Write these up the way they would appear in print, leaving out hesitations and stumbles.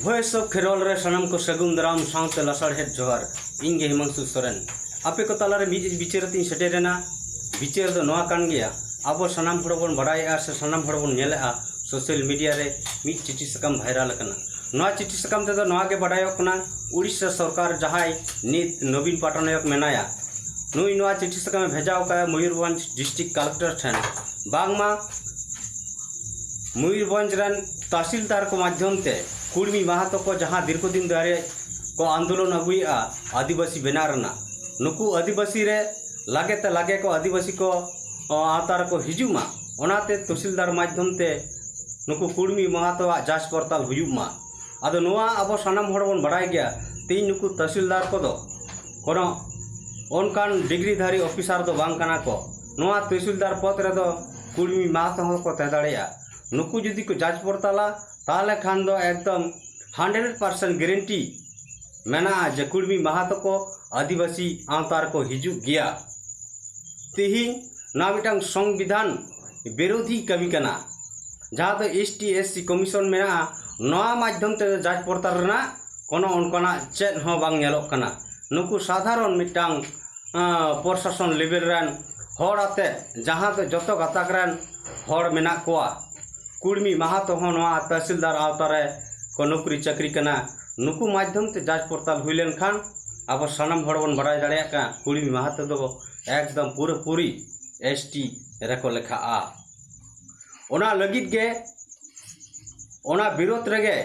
Voice of खेरोल रे सनम को सगुन दाराम साउते लसड़हेड जोहर इंगे हिमांशु सोरेन आपे को तालारे बिचारती सेटेरेना बिचार दो नोआ कान गया अब सनाम हड़ बन बड़ाया से सनाम हड़ बन नेलेआ सोशल मीडिया रे मी चिठी सकम भाइराल कना नोआ चिठी सकम ते दो नोआ के बड़ायो कना उड़ीसा सरकार जहाय नित नवीन पटनायक मेनाया नुई नोआ चिठी सकम भेजाव का मयूरभंज डिस्ट्रिक्ट कलेक्टर ठन बांगमा मयूरभंज रन तहसीलदार को माध्यम ते कुर्मी माहातो को जहाँ दीर्घदिन दारे को आंदोलन अगुआ आदिवासी बेनारना नुकु आदिवासी रे लागे ते लागे को आदिवासी को आतार को हिजुमा ओनाते तहसीलदार माध्यम ते नुकु कुर्मी माहातो जांच पड़ताल हुयुमा आदो नोआ अब सानाम हड़ बन बड़ाय गया तीन नुकु तहसीलदार को दो कोनो ओनकान डिग्रीधारी ऑफिसर दो बांग कना को नोआ तहसीलदार पद रे दो कुर्मी माहातो को तहदाड़िया नुकु जुदी को जांच पड़ताला ताले खान दो एकदम 100% गारंटी मेना जे कुर्मी माहातो को आदिवासी आंतार को हिजू गया तिहिं ना मिटांग संविधान विरोधी कमी कना जहाँ तो ST/SC कमीशन मेना नवा माध्यम ते जांच पड़ताल रना कोनो उनकना चेत हो बांग नेलोक कना नुकु साधारण मिटांग प्रशासन लेवल रन हड़ आते जहाँ तो जतो गाताक रन हड़ मेना कोआ कुर्मी माहातो हो नवा तहसीलदार आवतारे को नौकरी चाकरी कना नुकु माध्यम ते जांच पड़ताल हुई लेन खान अब सनम हड़ बन बड़ाय दाड़िया का कुर्मी माहातो दो एकदम पूरी ST रेको लेखा आ ओना लगित गे ओना विरोध रेगे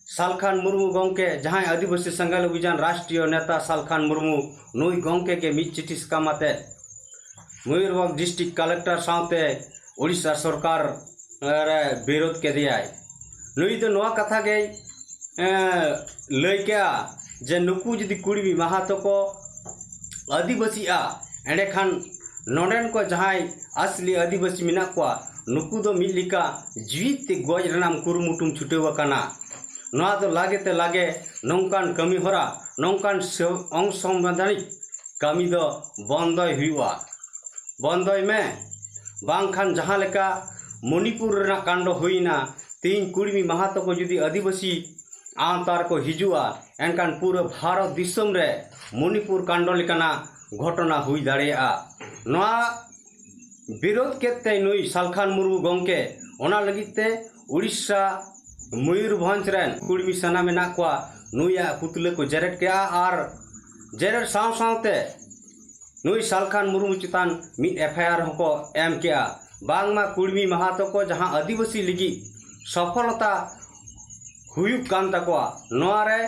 सालखान मुर्मू गंके जहाँ आदिवासी संघाल अभियान राष्ट्रीय नेता सालखान मुर्मू नुई गंके के मिट चिठी सकामाते मयूरभंज डिस्ट्रिक्ट कलेक्टर साथे उड़ीसा सरकार विरोध के दिया नुई तो नवा कथा के लैके जे नुकु जुदी कुर्मी माहातो को आदिवासी एंडे खान नोडेन को जहाँ असली आदिवासी मेना को नुकु दो मिलिका जीवित गज रनाम कुरुमुटुम छुटेव कना नवा तो लागे ते लागे नौकान कमी होरा नौकान असंवैधानिक कमी दो बंदय हुआ बंदय में बांखान जहाँ लेका मणिपुर रना कांड हुईना तीन कुर्मी माहातो को जुदी आदिवासी आंतार को हिजुआ एनकान पूरा भारत दिसम रे मणिपुर कांड लेकाना घटना हुई दाड़ेया नवा विरोध केते नुई सालखान मुर्मू गंके ओना लगिते उड़ीसा मयूरभंज रेन कुर्मी सना मेना को नुया पुतले को जेरेट के आर जेरेट साव सावते नुई सालखान मुर्मू चितान मिड FIR को एम के बांगमा कुर्मी माहातो को जहाँ आदिवासी लिगी सफलता हुयुक कान तकोआ नोआरे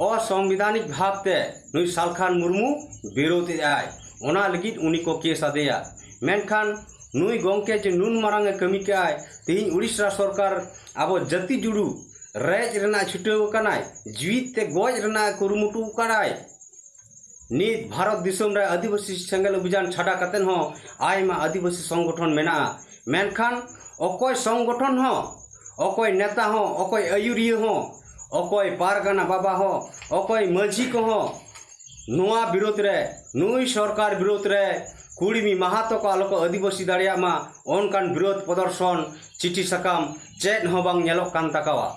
असंवैधानिक भावते नुई सालखान मुर्मू विरोध आय ओना लगित उनी को केस आदेया मेनखान नुई गंके जे नुन मारांगे कमी के आय तिहिं उड़ीसा सरकार अब जाति जुड़ू रेज रना छुटेव कनाय जीवित ते गज रना कुरुमुटु कराय नित भारत दिसम रे आदिवासी संघाल अभियान छाड़ा कतेन हो आयमा आदिवासी संगठन मेना मेनखान अकोय संगठन हो अकोय नेता हो अकोय आयुरिय हो अकोय पारगाना बाबा हो अकोय माझी को हो नोआ विरोध रे नुई सरकार विरोध रे कुर्मी माहातो को आलोक आदिवासी दाड़िया मा ओनकान विरोध प्रदर्शन चिठी सकाम चेत हो बांग नेलोक कान तकावा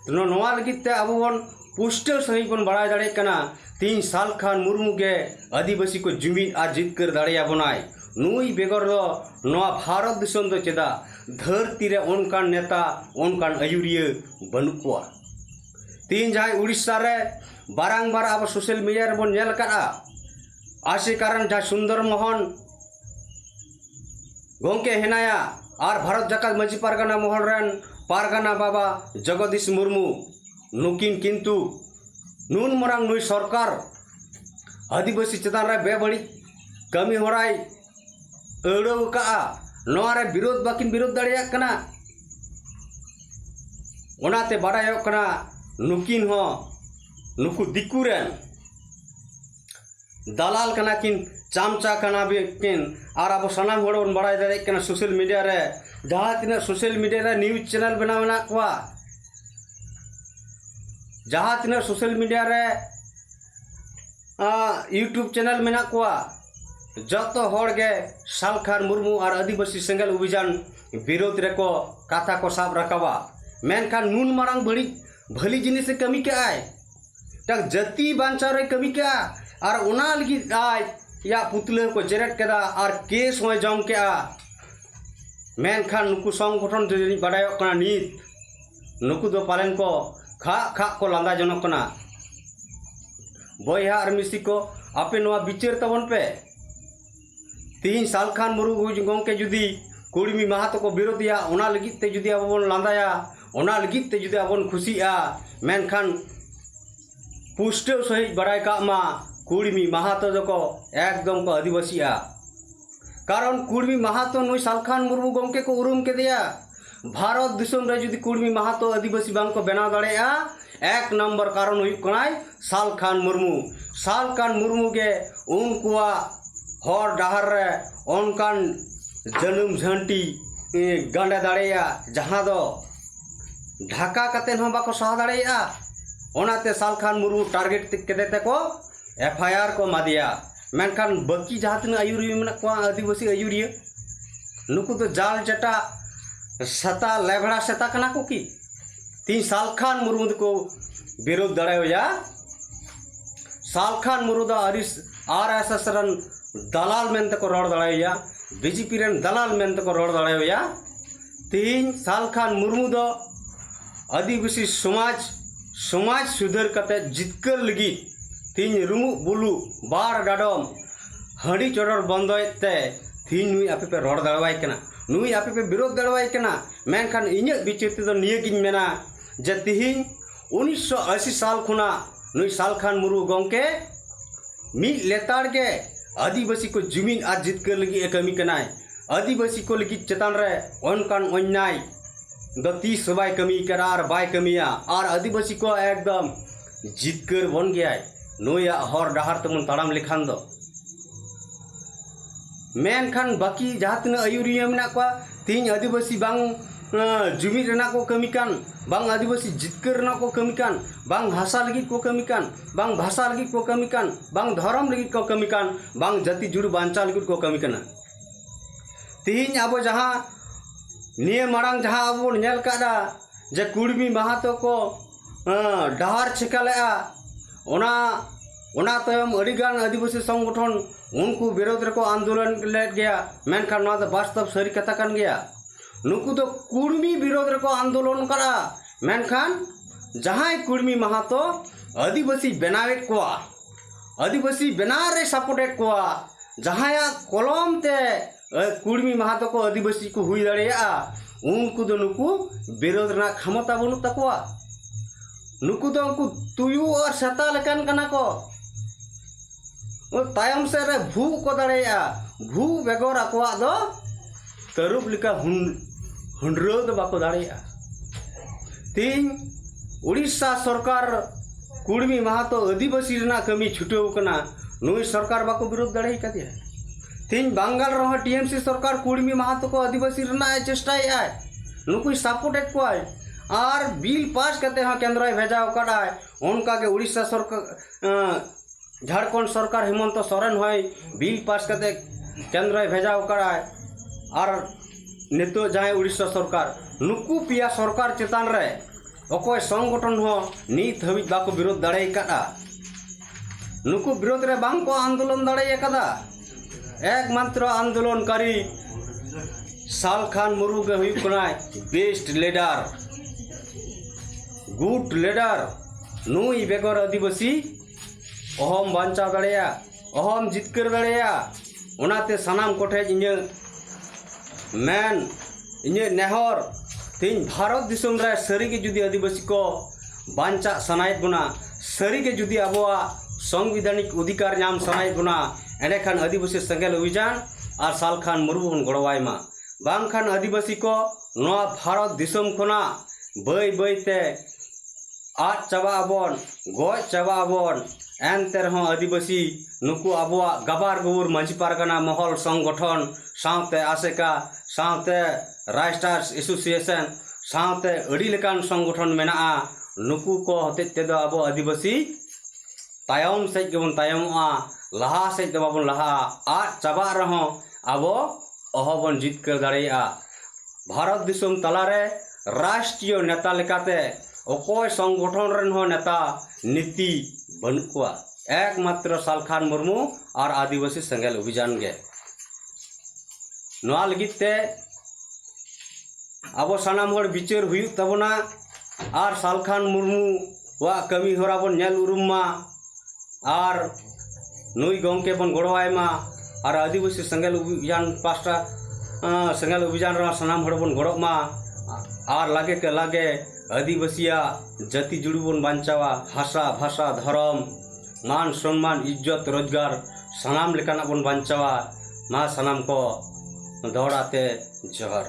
तो नोआ लगित ते अब बन पुष्टल सही बन बड़ाय दाड़े कना तीन सालखान मुर्मू के आदिवासी को जुमीन और जितकर दाड़िया बनाय नुई बेगर दो नवा भारत दिसम दो चेदा धरती रे ओनकान नेता ओनकान आयुरिय बनुकुआ तीन जहाँ उड़ीसा रे बारंबार अब सोशल मीडिया रे बन नेल करा आसे कारण जहाँ सुंदर मोहन गंके हेनाया और भारत जाकात माझी पारगाना मोहन रेन पारगाना बाबा जगदीश मुर्मू नुकिन किंतु नून मरांग नुई सरकार आदिवासी चेतान रे बेबड़ी कमी होराय अड़व का नोआ रे विरोध बाकिन विरोध दाड़िया कना ओनाते बाड़ायो कना नुकिन हो नुकु दिकु रेन दलाल कना किन चामचा कना बिन और अब सनाम हड़ बन बड़ाय दाड़े कना सोशल मीडिया रे जहाँ तिना सोशल मीडिया रे न्यूज चैनल बना मेना कोआ जहाँ तीन सोशल मीडिया रे यूट्यूब चैनल मेना कोआ जतो हड़गे सालखान मुर्मू और आदिवासी संघाल अभियान विरोध रेको कथा को साब रखावा मेनखान नून मारांग बड़ी भली जिनिस कमी के आय तक जति बांचाव रे कमी के और उना लगी आज या पुतले को जेरेट केदा और केस होय जम के मेनखान नुकु संगठन जो बाडाय कना नीत नुकु दो पालन को खा खा को लांदा जनक कना बयहा और मिसी को आपे नवा बिचार तबन पे 3 साल खान मुरु गंके जुदी कुड़मी माहातो को विरोधिया ओना लगित ते जुदी अब बन लांदाया ओना लगित ते जुदी अब खुशिया मेनखान पुष्टे सहित बाडाय का मा कुड़मी माहातो जको एकदम को आदिवासिया कारण कुड़मी माहातो नुई सालखान मुर्मू गंके को उरुम के दिया भारत दिसम रे जुदी कुड़मी माहातो आदिवासी बांग को बनाव दाड़ेया 1 नंबर कारण हुई कनाय सालखान मुर्मू के उनकुआ हर डाहर रे ओनकान जनुम झंटी गांडे दाड़ेया जहां दो ढाका कते न बाको सहा दाड़ेया ओनाते सालखान मुर्मू टारगेट केते ते को FIR को मादिया मेनखान बाकी जहाँ तीन आयुरिया मेना को आदिवासी आयुरिया नुकु तो जाल जटा सता लेभड़ा सेता कना को की 3 सालखान मुर्मू को विरोध दाड़ाया सालखान मुर्मू दा RSS रन दलाल मेनते को रोड दाड़ाया BJP रन दलाल मेनते को रोड दाड़ाया 3 सालखान मुर्मू दो आदिवासी समाज सुधर कते जितकर लगी 3 रुमु बुलु बार डाडम हंडी चोडर बंदोते 3 नुई आपे पे रोड दाड़वाय कना नुई आपे पे विरोध दाड़वाय कना मेनखान इᱧ बिचारते दो निये गिन मेना जे तिहिं 1980 साल खुना नुई सालखान मुर्मू गंके मी लेताड़ के आदिवासी को जमीन आज जितकर लगी कमी कनाय आदिवासी को लगी चेतान रे ओनकान अन्याय द 30 बाय कमी करा और बाय कमिया और आदिवासी को एकदम जितकर बन गया नोया हर डाहर तमन ताड़ाम लेखान दो मेनखान बाकी जहाँ तीन आयुरिया मेना को तीन आदिवासी बांग जुमी रेना को कमी कान बांग आदिवासी जितकर रेना को कमी कान बांग भाषा लगी को कमी कान बांग भाषा लगी को कमी कान बांग धर्म लगी को कमी कान बांग जाति जुड़ बांचा लगी को कमी कान तीन अब जहाँ निये मारांग जहाँ अब नेल कादा जे कुड़मी माहातो को डाहर छेकालेआ ओना तयम अडिगान आदिवासी संगठन उनको विरोध रको आंदोलन ले गया मेनखान ना वास्तव सरी कथा कान गया नुकु तो कुड़मी विरोध रको आंदोलन करा मेनखान जहां कुड़मी माहातो आदिवासी बनावेट को आदिवासी बनारे सपोर्टेट को जहां कलम ते कुड़मी माहातो को आदिवासी को हुई दाड़ेया उनको दो नुकु विरोध ना क्षमता बनु तकवा नुकु तो उनको तुयु और सता लेकन कना को तायम से रे भू को दाड़ेया भू बेगोर अकवा दो तरुप लिका हुंड्रो दो बाको दाड़ेया 3 उड़ीसा सरकार कुड़मी माहातो आदिवासी रना कमी छुटेव कना नुई सरकार बाको विरोध दाड़े का दिया 3 बंगाल रहो TMC सरकार कुड़मी माहातो को आदिवासी रना चेष्टा नुकु सपोर्टेड को और बिल पास करते हैं केंद्र भेजा कड़ा उनका के उड़ीसा सरकार झारखंड सरकार हेमंत सोरेन होय बिल पास करते केंद्र भेजा कड़ा और नितो जहां उड़ीसा सरकार नुकु पिया सरकार चेतान रे अकोय संगठन हो नीत हबी बाको विरोध दाड़े कड़ा नुकु विरोध रे बांग को आंदोलन दाड़े कदा एकमात्र आंदोलनकारी सालखान मुर्मू के हुई कनाय बेस्ट लीडर गुड लीडर नुई बेगर आदिवासी अहम बांचा दाड़ेया अहम जितकर दाड़ेया ओनाते सनाम कोठे इᱧ मेन इᱧ नेहर तीन भारत दिसम रे सरी के जुदी आदिवासी को बांचा सनायत गुना सरी के जुदी अबवा संविधानिक अधिकार नाम सनायत गुना एंडेखान आदिवासी संगेल अभियान और सालखान मुर्मू बन गड़वायमा बांखान आदिवासी को नवा भारत दिसम खुना बय बयते आद चाबा आबन गज चाबा आबन एनते रहो आदिवासी नुकु आबवा गबार गुबुर मांझी पारगाना महल संगठन सावते आसेका सावते राइटर्स एसोसिएशन सावते अड़ी लेकान संगठन मेना नुकु को हते तेदो आबो आदिवासी तायम से गेबन तायमआ लहा से दो बाबन लहा आद चाबा रहो आबो अहबन जितकर दाड़ेया भारत दिसम तलारे राष्ट्रीय नेता लेकाते अकोय संगठन रन हो नेता नीति बनकुआ एकमात्र सालखान मुर्मू और आदिवासी सेंगेल अभियान गे नोआ लगित ते अब सानाम हर विचार हुयुग तबना और सालखान मुर्मू वा कमी होरा बन नेल उरुमा और नुई गंके बन गड़वायमा और आदिवासी सेंगेल अभियान पास्टा सेंगेल अभियान रा सानाम हर बन गड़मा और लागे के लागे आदिवासिया जाति जुड़ी बन बांचावा भाषा भाषा धर्म मान सम्मान इज्जत रोजगार सानाम लेकाना बन बांचावा मा सानाम को दौड़ाते जहर।